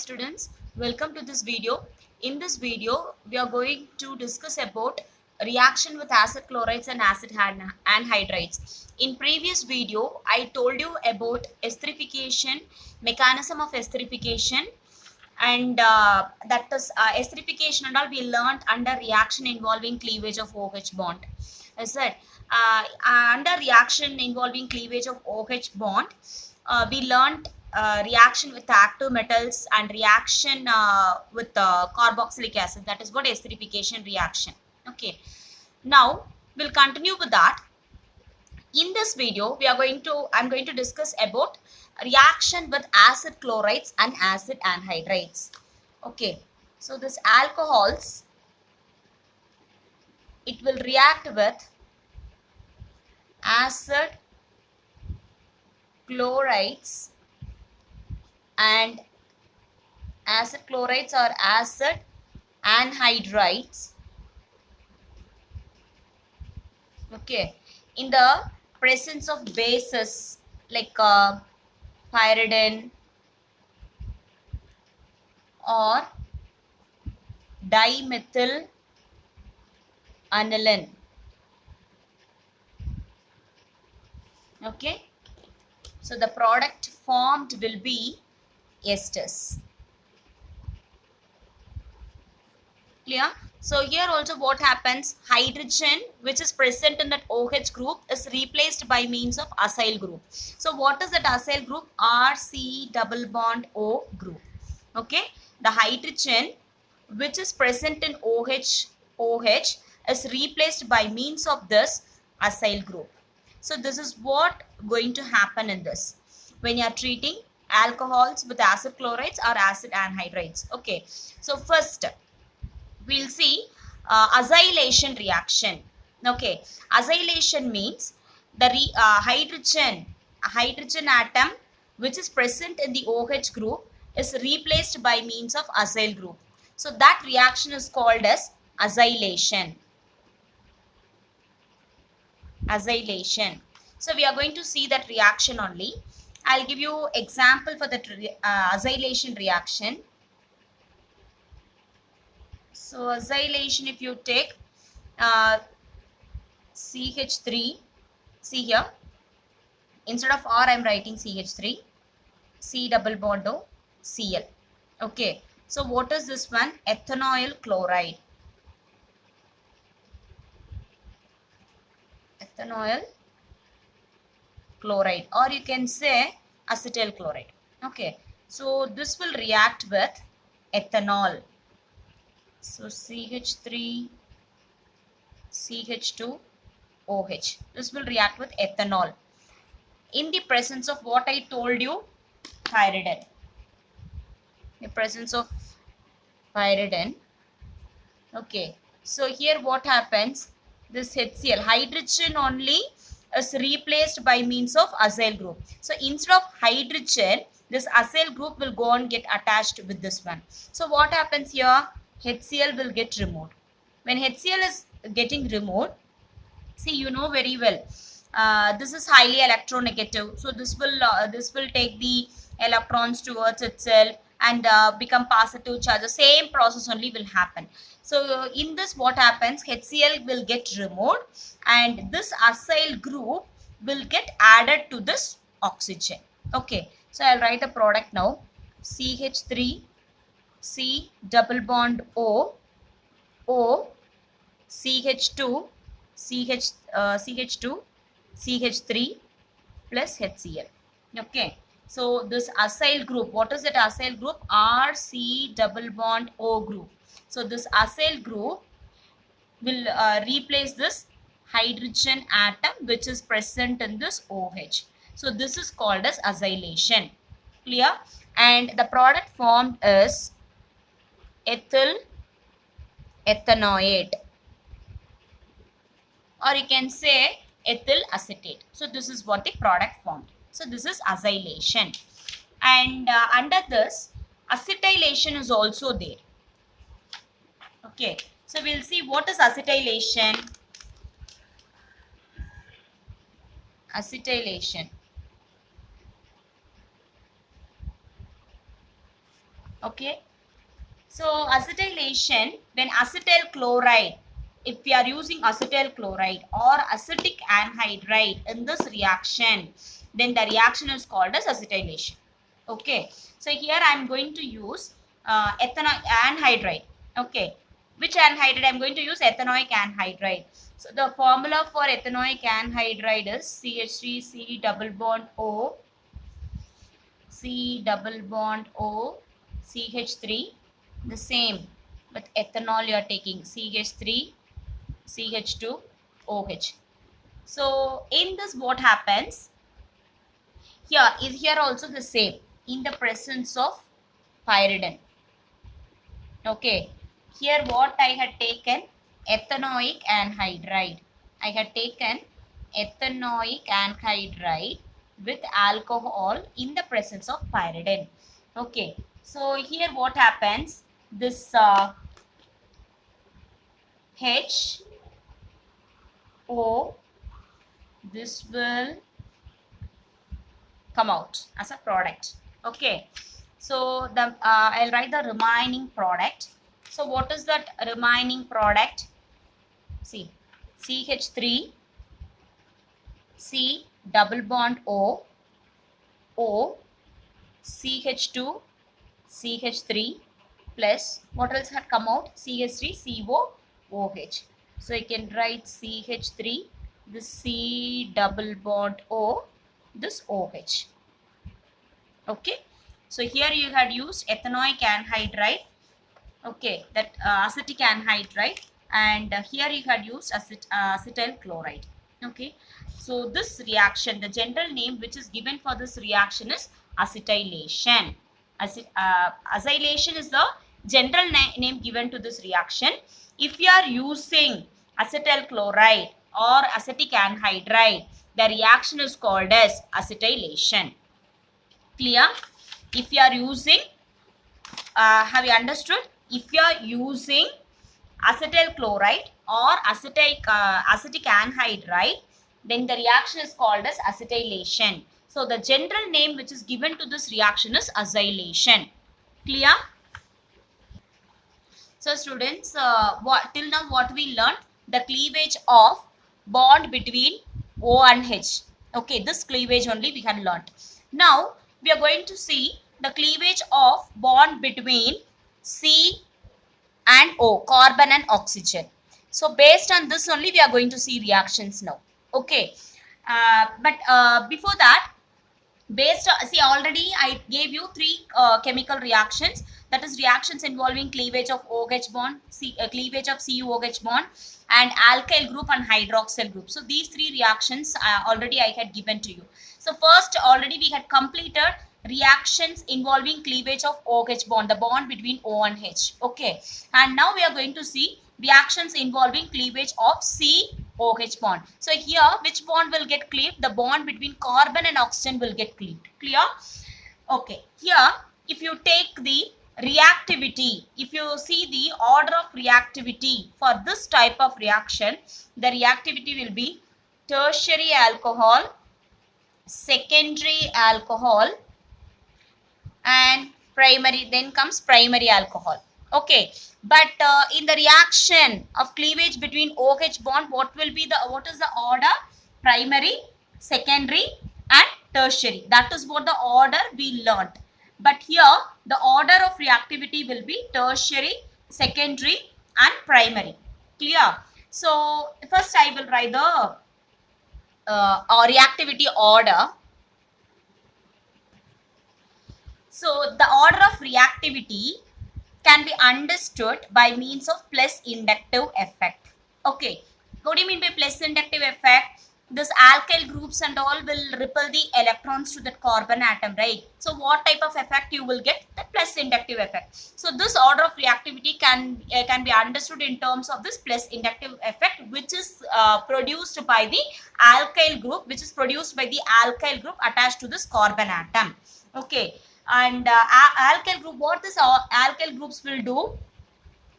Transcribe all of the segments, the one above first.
students, welcome to this video. In this video, we are going to discuss about reaction with acid chlorides and acid anhydrides. In previous video, I told you about esterification, mechanism of esterification, and that is esterification and all we learned under reaction involving cleavage of OH bond. I said under reaction involving cleavage of OH bond, we learned reaction with active metals and reaction with carboxylic acid. That is what esterification reaction. Okay. Now we'll continue with that. In this video, I'm going to discuss about reaction with acid chlorides and acid anhydrides. Okay. So this alcohols, it will react with acid chlorides and acid chlorides or acid anhydrides. Okay, in the presence of bases like pyridine or dimethyl aniline. Okay, so the product formed will be esters. Clear? So here also what happens, hydrogen which is present in that OH group is replaced by means of acyl group. So what is that acyl group? RC double bond O group. Okay, the hydrogen which is present in OH is replaced by means of this acyl group. So this is what going to happen in this when you are treating alcohols with acid chlorides or acid anhydrides. Okay, so first we'll see acylation reaction. Okay, acylation means the hydrogen atom which is present in the OH group is replaced by means of acyl group. So that reaction is called as acylation. Acylation. So we are going to see that reaction only. I'll give you example for the acylation reaction. So acylation, if you take CH3, see here, instead of R I am writing CH3, C double bond O, Cl. Okay, so what is this one? Ethanol chloride. Ethanol chloride, or you can say acetyl chloride. Okay, so this will react with ethanol. So CH3, CH2, OH. This will react with ethanol in the presence of what I told you, pyridine. The presence of pyridine. Okay, so here what happens? This HCl, hydrogen only is replaced by means of acyl group. So instead of hydrogen, this acyl group will go and get attached with this one. So what happens here? HCl will get removed. When HCl is getting removed, see, you know very well, this is highly electronegative. So this will take the electrons towards itself and become positive charge. The same process only will happen. So in this what happens, HCl will get removed and this acyl group will get added to this oxygen. Okay, so I'll write a product now. CH3, C double bond O, O, CH2, CH2, CH3 plus HCl. Okay, so this acyl group, what is that acyl group? RC double bond O group. So this acyl group will replace this hydrogen atom which is present in this OH. So this is called as acylation. Clear? And the product formed is ethyl ethanoate, or you can say ethyl acetate. So this is what the product formed. So this is acylation. And under this, acetylation is also there. Okay, so we'll see what is acetylation. Acetylation. Okay. So acetylation, when acetyl chloride, if we are using acetyl chloride or acetic anhydride in this reaction, then the reaction is called as acetylation. Okay. So here I am going to use ethanoic anhydride. Okay. Which anhydride? I am going to use ethanoic anhydride. So the formula for ethanoic anhydride is CH3C double bond O, C double bond O, CH3, the same with ethanol you are taking CH3, CH2, OH. So in this what happens? Here also the same in the presence of pyridine. Okay, here what I had taken ethanoic anhydride. I had taken ethanoic anhydride with alcohol in the presence of pyridine. Okay, so here what happens? This H O, this will come out as a product. Okay, so the I'll write the remaining product. So what is that remaining product? See, CH3, C double bond O, O, CH2, CH3 plus what else had come out? CH3, CO, OH. So you can write CH3, this C double bond O, this OH. Okay, so here you had used ethanoic anhydride. Okay, that acetic anhydride, and here you had used acetyl chloride. Okay, so this reaction, the general name which is given for this reaction is acetylation. Acetylation is the general name given to this reaction. If you are using acetyl chloride or acetic anhydride, the reaction is called as acetylation. Clear? If you are using, have you understood? If you are using acetyl chloride or acetic anhydride, then the reaction is called as acetylation. So the general name which is given to this reaction is acetylation. Clear? So students, till now what we learned? The cleavage of bond between O and H. Okay, this cleavage only we had learned. Now we are going to see the cleavage of bond between C and O, carbon and oxygen. So based on this only we are going to see reactions now. Okay, but before that, based on, see, already I gave you three chemical reactions, that is reactions involving cleavage of OH bond, cleavage of CuOH bond, and alkyl group and hydroxyl group. So these three reactions already I had given to you. So first already we had completed reactions involving cleavage of OH bond, the bond between O and H. Okay, and now we are going to see reactions involving cleavage of COH bond. So here which bond will get cleaved? The bond between carbon and oxygen will get cleaved. Clear? Okay, here if you take the reactivity, if you see the order of reactivity for this type of reaction, the reactivity will be tertiary alcohol, secondary alcohol, and primary, then comes primary alcohol. Okay, but in the reaction of cleavage between OH bond, what is the order? Primary, secondary, and tertiary. That is what the order we learnt. But here the order of reactivity will be tertiary, secondary, and primary. Clear? So first I will write the reactivity order. So the order of reactivity can be understood by means of plus inductive effect. Okay, what do you mean by plus inductive effect? This alkyl groups and all will repel the electrons to that carbon atom, right? So what type of effect you will get? The plus inductive effect. So this order of reactivity can be understood in terms of this plus inductive effect, which is produced by the alkyl group, attached to this carbon atom. Okay. And alkyl group, what this alkyl groups will do?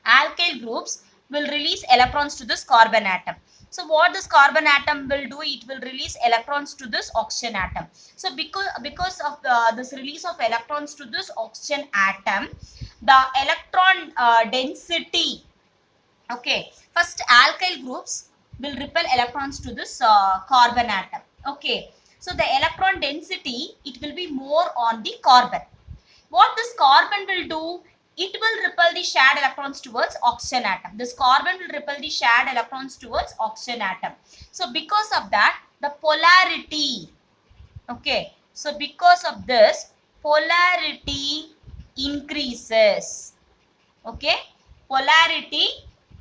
Alkyl groups will release electrons to this carbon atom. So what this carbon atom will do, it will release electrons to this oxygen atom. So because of this release of electrons to this oxygen atom, the electron density, okay, first alkyl groups will repel electrons to this carbon atom. Okay, so the electron density, it will be more on the carbon. What this carbon will do, it will repel the shared electrons towards oxygen atom. This carbon will repel the shared electrons towards oxygen atom. So because of that, the polarity, okay, so because of this, polarity increases. Okay, polarity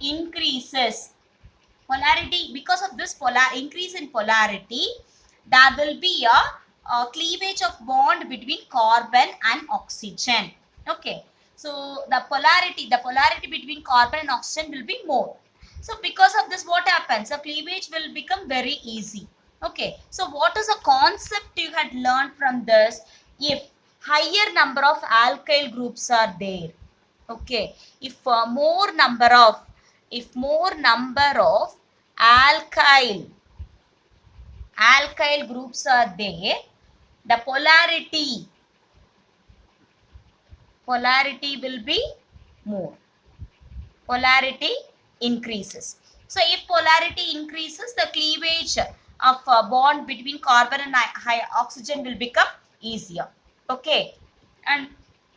increases. Polarity, because of this increase in polarity, there will be a cleavage of bond between carbon and oxygen. Okay, so the polarity between carbon and oxygen will be more. So because of this, what happens? The cleavage will become very easy. Okay, so what is the concept you had learned from this? If higher number of alkyl groups are there, okay, if more number of alkyl groups are there, the polarity will be more. Polarity increases. So if polarity increases, the cleavage of bond between carbon and oxygen will become easier. Okay, and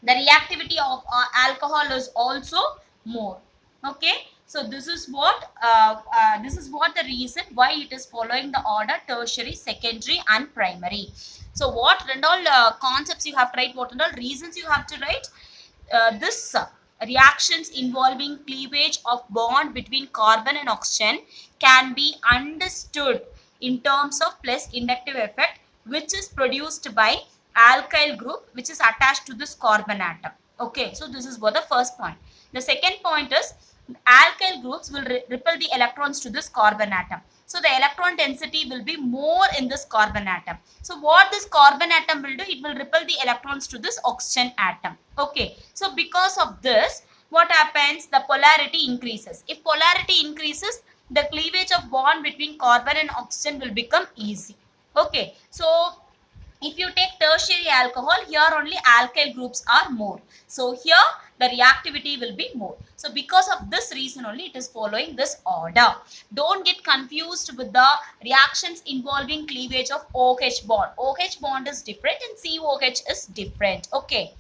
the reactivity of alcohol is also more. Okay, so this is what the reason why it is following the order tertiary, secondary and primary. So what and all concepts you have to write, what and all reasons you have to write. This reactions involving cleavage of bond between carbon and oxygen can be understood in terms of plus inductive effect, which is produced by alkyl group which is attached to this carbon atom. Okay, so this is what the first point. The second point is alkyl groups will repel the electrons to this carbon atom. So the electron density will be more in this carbon atom. So what this carbon atom will do, it will repel the electrons to this oxygen atom. Okay, so because of this, what happens? The polarity increases. If polarity increases, the cleavage of bond between carbon and oxygen will become easy. Okay, so if you take tertiary alcohol, here only alkyl groups are more. So here the reactivity will be more. So because of this reason only, it is following this order. Don't get confused with the reactions involving cleavage of OH bond. OH bond is different and COH is different. Okay.